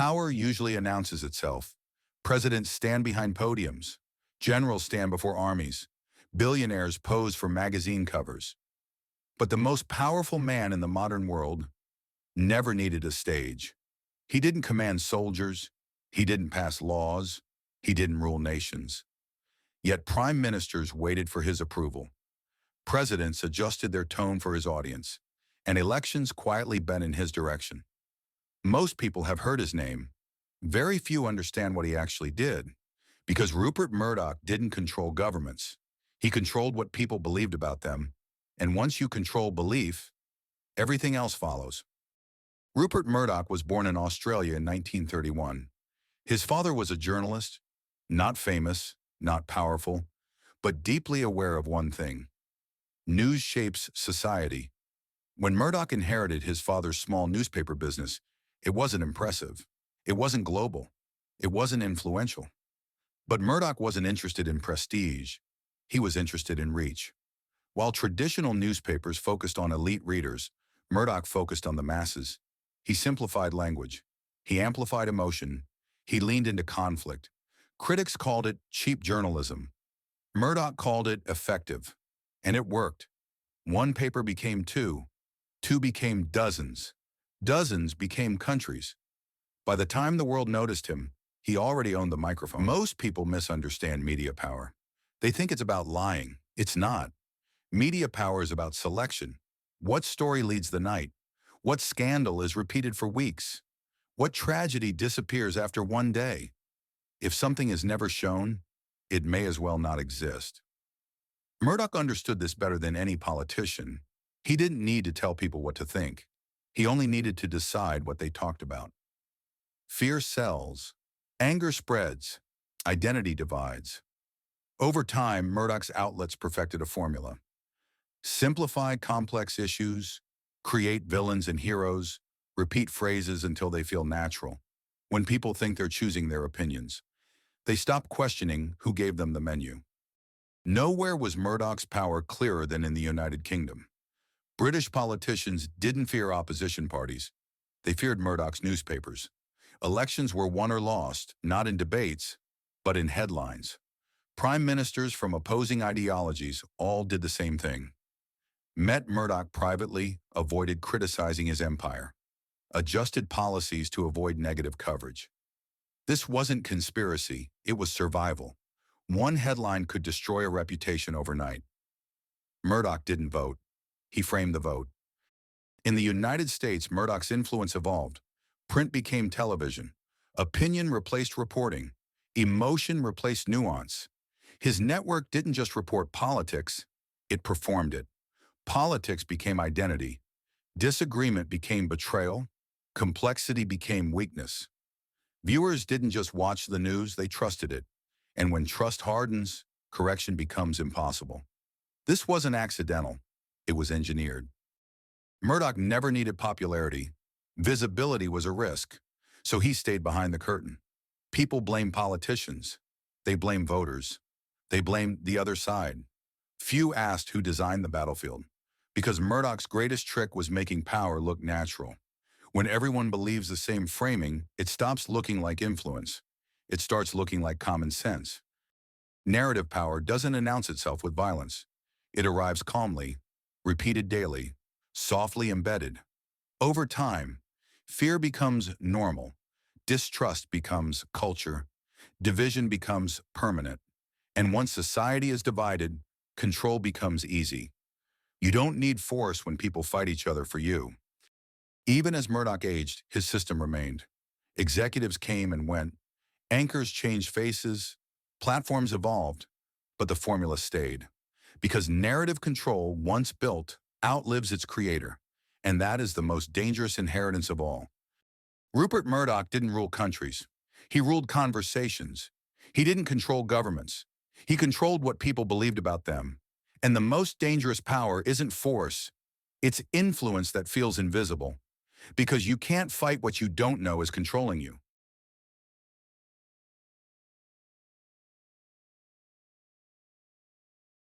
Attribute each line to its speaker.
Speaker 1: Power usually announces itself. Presidents stand behind podiums. Generals stand before armies. Billionaires pose for magazine covers. But the most powerful man in the modern world never needed a stage. He didn't command soldiers. He didn't pass laws. He didn't rule nations. Yet prime ministers waited for his approval. Presidents adjusted their tone for his audience, and elections quietly bent in his direction. Most people have heard his name. Very few understand what he actually did, because Rupert Murdoch didn't control governments. He controlled what people believed about them, and once you control belief, everything else follows. Rupert Murdoch was born in Australia in 1931. His father was a journalist, not famous, not powerful, but deeply aware of one thing: news shapes society. When Murdoch inherited his father's small newspaper business, it wasn't impressive. It wasn't global. It wasn't influential. But Murdoch wasn't interested in prestige. He was interested in reach. While traditional newspapers focused on elite readers, Murdoch focused on the masses. He simplified language. He amplified emotion. He leaned into conflict. Critics called it cheap journalism. Murdoch called it effective. And it worked. One paper became two. Two became dozens. Dozens became countries. By the time the world noticed him, he already owned the microphone. Most people misunderstand media power. They think it's about lying. It's not. Media power is about selection. What story leads the night? What scandal is repeated for weeks? What tragedy disappears after one day? If something is never shown, it may as well not exist. Murdoch understood this better than any politician. He didn't need to tell people what to think. He only needed to decide what they talked about. Fear sells. Anger spreads. Identity divides. Over time, Murdoch's outlets perfected a formula. Simplify complex issues, create villains and heroes, repeat phrases until they feel natural. When people think they're choosing their opinions, they stop questioning who gave them the menu. Nowhere was Murdoch's power clearer than in the United Kingdom. British politicians didn't fear opposition parties. They feared Murdoch's newspapers. Elections were won or lost, not in debates, but in headlines. Prime ministers from opposing ideologies all did the same thing. Met Murdoch privately, avoided criticizing his empire. Adjusted policies to avoid negative coverage. This wasn't conspiracy, it was survival. One headline could destroy a reputation overnight. Murdoch didn't vote. He framed the vote. In the United States, Murdoch's influence evolved. Print became television. Opinion replaced reporting. Emotion replaced nuance. His network didn't just report politics, it performed it. Politics became identity. Disagreement became betrayal. Complexity became weakness. Viewers didn't just watch the news, they trusted it. And when trust hardens, correction becomes impossible. This wasn't accidental. It was engineered. Murdoch never needed popularity. Visibility was a risk, so he stayed behind the curtain. People blame politicians. They blame voters. They blame the other side. Few asked who designed the battlefield, because Murdoch's greatest trick was making power look natural. When everyone believes the same framing, it stops looking like influence. It starts looking like common sense. Narrative power doesn't announce itself with violence. It arrives calmly, repeated daily, softly embedded. Over time, fear becomes normal. Distrust becomes culture. Division becomes permanent. And once society is divided, control becomes easy. You don't need force when people fight each other for you. Even as Murdoch aged, his system remained. Executives came and went. Anchors changed faces. Platforms evolved. But the formula stayed. Because narrative control, once built, outlives its creator. And that is the most dangerous inheritance of all. Rupert Murdoch didn't rule countries. He ruled conversations. He didn't control governments. He controlled what people believed about them. And the most dangerous power isn't force. It's influence that feels invisible. Because you can't fight what you don't know is controlling you.